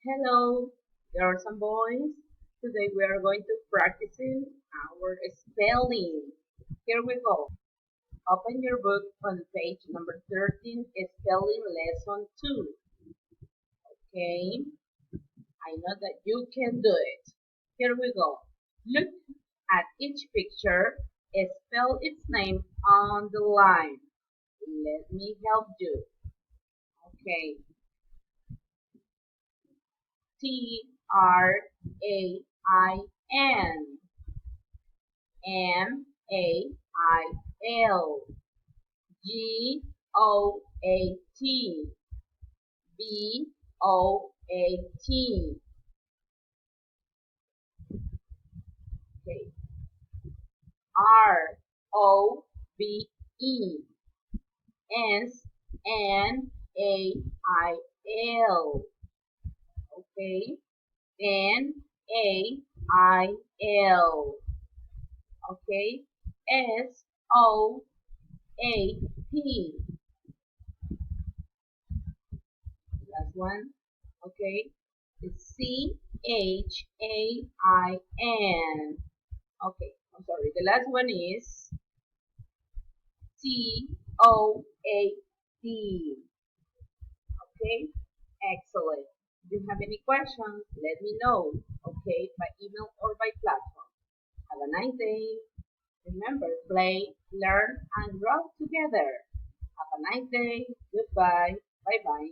Hello, girls and boys. Today we are going to practicing our spelling. Here we go. Open your book on page number 13, spelling lesson 2. Okay, I know that you can do it. Here we go. Look at each picture, spell its name on the line. Let me help you. Okay, Train. Mail. Goat. Bot. Okay. Robe. Snail. Okay. Nail. Okay. Soap. Last one. Okay. It's Chain. Okay. I'm sorry. The last one is Toad. Okay. Excellent. If you have any questions, let me know. Okay. By email or by platform. Have a nice day. Remember, play, learn, and grow together. Have a nice day. Goodbye. Bye bye.